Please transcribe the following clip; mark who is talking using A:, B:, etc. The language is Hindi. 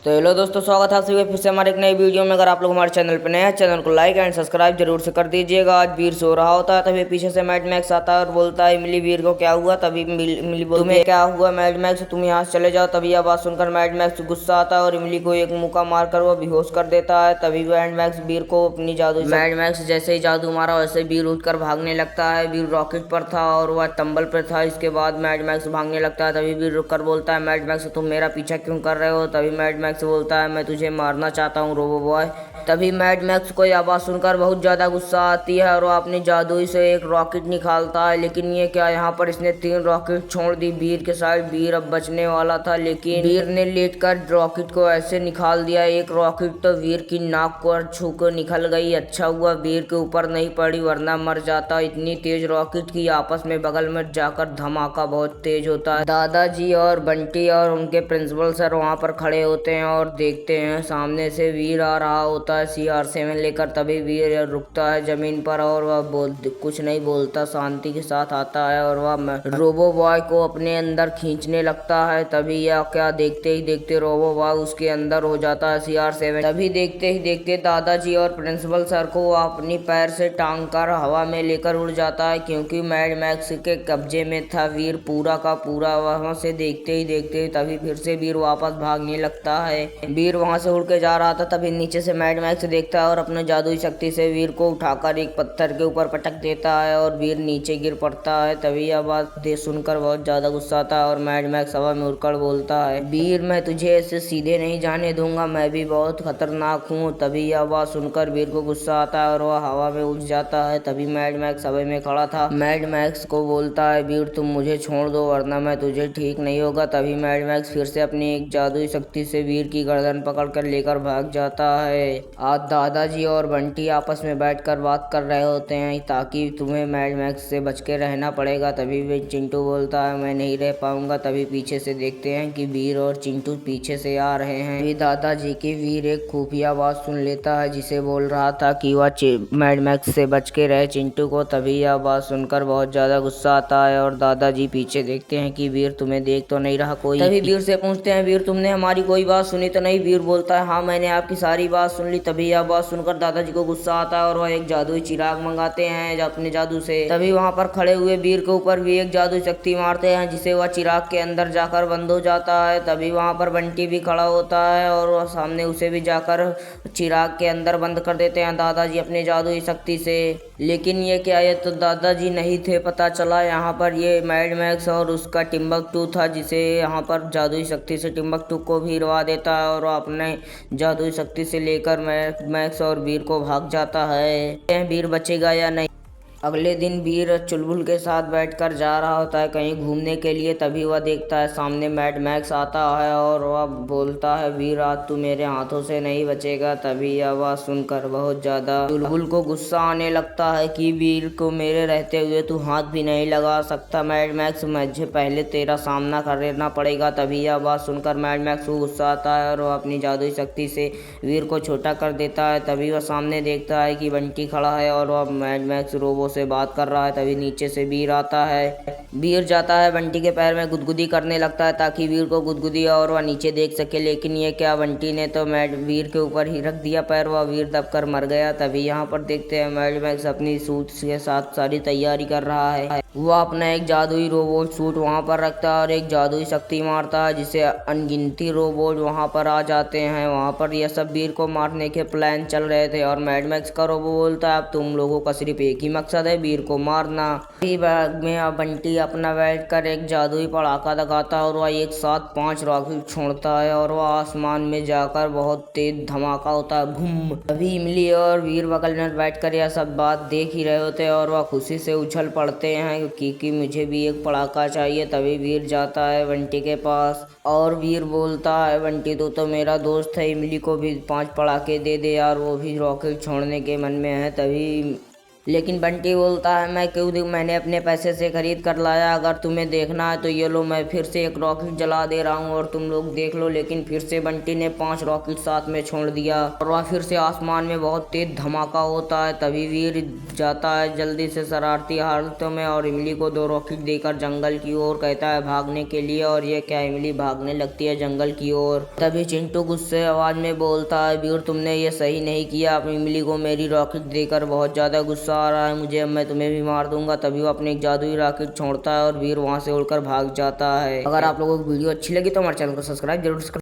A: तो हेलो दोस्तों, स्वागत है आप सभी का फिर से हमारे एक नई वीडियो में। अगर आप लोग हमारे चैनल पर नए हैं, चैनल को लाइक एंड सब्सक्राइब जरूर से कर दीजिएगा। आज वीर सो रहा होता है, तभी पीछे से मैड मैक्स आता है और बोलता है इमली वीर को क्या हुआ। तभी इमली बोलती तुम्हें क्या हुआ मैड मैक्स, तुम यहाँ से चले जाओ। तभी यह बात सुनकर मैड मैक्स गुस्सा आता है और इमली को एक मुक्का मारकर वो बेहोश कर देता है। तभी मैड मैक्स वीर को अपनी जादू मैड मैक्स जैसे ही जादू मारा वैसे वीर उठकर भागने लगता है। वीर रॉकेट पर था और वह तंबल पर था। इसके बाद मैड मैक्स भागने लगता है। तभी वीर रुक कर बोलता है मैड मैक्स तुम मेरा पीछा क्यों कर रहे हो। तभी मैड मैक्स बोलता है मैं तुझे मारना चाहता हूँ रोबो बॉय। तभी मैड मैक्स को यह आवाज सुनकर बहुत ज्यादा गुस्सा आती है और वो अपनी जादुई से एक रॉकेट निकालता है। लेकिन ये क्या, यहाँ पर इसने 3 रॉकेट छोड़ दी वीर के साइड। वीर अब बचने वाला था, लेकिन वीर ने लेटकर रॉकेट को ऐसे निकाल दिया। एक रॉकेट तो वीर की नाक को छू कर निकल गई। अच्छा हुआ वीर के ऊपर नहीं पड़ी, वरना मर जाता। इतनी तेज रॉकेट की आपस में बगल में जाकर धमाका बहुत तेज होता है। दादाजी और बंटी और उनके प्रिंसिपल सर वहाँ पर खड़े होते हैं और देखते हैं सामने से वीर आ रहा होता है CR7 लेकर। तभी वीर रुकता है जमीन पर और वह कुछ नहीं बोलता, शांति के साथ आता है और वह रोबो बॉय को अपने अंदर खींचने लगता है। तभी यह क्या, देखते ही देखते रोबो बॉय उसके अंदर हो जाता है CR7। तभी देखते ही देखते दादाजी और प्रिंसिपल सर को अपनी पैर से टांग कर हवा में लेकर उड़ जाता है, क्योंकि मैड मैक्स के कब्जे में था वीर पूरा का पूरा। वहां से देखते ही देखते तभी फिर से वीर वापस भागने लगता है। वीर वहां से उड़ के जा रहा था, तभी नीचे से मैड मैक्स देखता है और अपने जादुई शक्ति से वीर को उठाकर एक पत्थर के ऊपर पटक देता है और वीर नीचे गिर पड़ता है। तभी यह बात सुनकर बहुत ज्यादा गुस्सा आता है और मैड मैक्स हवा में उड़कर बोलता है वीर मैं तुझे ऐसे सीधे नहीं जाने दूंगा, मैं भी बहुत खतरनाक हूँ। तभी यह बात सुनकर वीर को गुस्सा आता है और वह हवा में उड़ जाता है। तभी मैड मैक्स हवा में खड़ा था। मैड मैक्स को बोलता है वीर तुम मुझे छोड़ दो, वरना मैं तुझे ठीक नहीं होगा। तभी मैड मैक्स फिर से अपनी एक जादुई शक्ति से वीर की गर्दन पकड़कर लेकर भाग जाता है। आज दादाजी और बंटी आपस में बैठकर बात कर रहे होते हैं ताकि तुम्हें मैड मैक्स से बच के रहना पड़ेगा। तभी वे चिंटू बोलता है मैं नहीं रह पाऊंगा। तभी पीछे से देखते हैं कि वीर और चिंटू पीछे से आ रहे हैं। तभी दादाजी की वीर एक खुफिया आवाज सुन लेता है जिसे बोल रहा था कि वह मैड मैक्स से बच के रहे चिंटू को। तभी यह बात सुनकर बहुत ज्यादा गुस्सा आता है और दादाजी पीछे देखते हैं कि वीर तुम्हें देख तो नहीं रहा कोई। तभी वीर से पूछते हैं वीर तुमने हमारी कोई बात सुनी तो नहीं। वीर बोलता है हाँ मैंने आपकी सारी बात सुन ली। तभी यह बात सुनकर दादाजी को गुस्सा आता है और वह एक जादुई चिराग मंगाते हैं अपने जादू से। तभी वहां पर खड़े हुए वीर के ऊपर भी एक जादुई शक्ति मारते हैं जिसे वह चिराग के अंदर जाकर बंद हो जाता है। तभी वहां पर बंटी भी खड़ा होता है और वह सामने उसे भी जाकर चिराग के अंदर बंद कर देते हैं दादाजी अपने जादुई शक्ति से। लेकिन ये क्या, ये तो दादाजी नहीं थे। पता चला यहाँ पर ये मैड मैक्स और उसका टिम्बकटू था, जिसे यहाँ पर जादुई शक्ति से टिम्बकटू को भी हिरवा देता है और वो अपने जादुई शक्ति से लेकर मैक्स और वीर को भाग जाता है। वीर बचेगा या नहीं। अगले दिन वीर चुलबुल के साथ बैठकर जा रहा होता है कहीं घूमने के लिए। तभी वह देखता है सामने मैड मैक्स आता है और वह बोलता है वीर आज तू मेरे हाथों से नहीं बचेगा। तभी यह आवाज सुनकर बहुत ज्यादा चुलबुल को गुस्सा आने लगता है कि वीर को मेरे रहते हुए तू हाथ भी नहीं लगा सकता मैड मैक्स, मुझे पहले तेरा सामना करना पड़ेगा। तभी यह बात सुनकर मैड मैक्स को गुस्सा आता है और वह अपनी जादुई शक्ति से वीर को छोटा कर देता है। तभी वह सामने देखता है कि बंटी खड़ा है और वह मैड मैक्स रोबो से बात कर रहा है। तभी नीचे से वीर आता है। वीर जाता है बंटी के पैर में गुदगुदी करने लगता है ताकि वीर को गुदगुदी और वह नीचे देख सके। लेकिन ये क्या, बंटी ने तो वीर के ऊपर ही रख दिया पैर, वह वीर दबकर मर गया। तभी यहाँ पर देखते हैं मैड मैक्स अपनी सूट के साथ सारी तैयारी कर रहा है। वह अपना एक जादुई रोबोट सूट वहाँ पर रखता है और एक जादुई शक्ति मारता है जिसे अनगिनती रोबोट वहाँ पर आ जाते हैं। वहाँ पर यह सब वीर को मारने के प्लान चल रहे थे और मैड मैक्स का रोबो बोलता है अब तुम लोगों का सिर्फ एक ही मकसद है, वीर को मारना। इसी बैग में अब बंटी अपना बैठ कर एक जादुई पटाखा लगाता है और वह एक साथ 5 रॉकेट छोड़ता है और वह आसमान में जाकर बहुत तेज धमाका होता है, भूम। तभी इमली और वीर बगल में बैठ कर यह सब बात देख ही रहे होते हैं और वह खुशी से उछल पड़ते हैं कि मुझे भी एक पटाखा चाहिए। तभी वीर जाता है बंटी के पास और वीर बोलता है बंटी तो मेरा दोस्त है, इमली को भी 5 पटाखे दे दे यार, वो भी रॉकेट छोड़ने के मन में है। तभी लेकिन बंटी बोलता है मैं क्यों दूं, मैंने अपने पैसे से खरीद कर लाया, अगर तुम्हें देखना है तो ये लो मैं फिर से एक रॉकेट जला दे रहा हूँ और तुम लोग देख लो। लेकिन फिर से बंटी ने 5 रॉकेट साथ में छोड़ दिया और वह फिर से आसमान में बहुत तेज धमाका होता है। तभी वीर जाता है जल्दी से शरारती हालतों में और इमली को 2 रॉकेट देकर जंगल की ओर कहता है भागने के लिए, और ये क्या इमली भागने लगती है जंगल की ओर। तभी चिंटू गुस्से आवाज में बोलता है वीर तुमने ये सही नहीं किया, अपनी इमली को मेरी रॉकेट देकर बहुत ज्यादा गुस्सा आ रहा है मुझे, अब मैं तुम्हें भी मार दूंगा। तभी वो अपनी एक जादुई रॉकेट छोड़ता है और वीर वहां से उड़कर भाग जाता है। अगर आप लोगों को वीडियो अच्छी लगी तो हमारे चैनल को सब्सक्राइब जरूर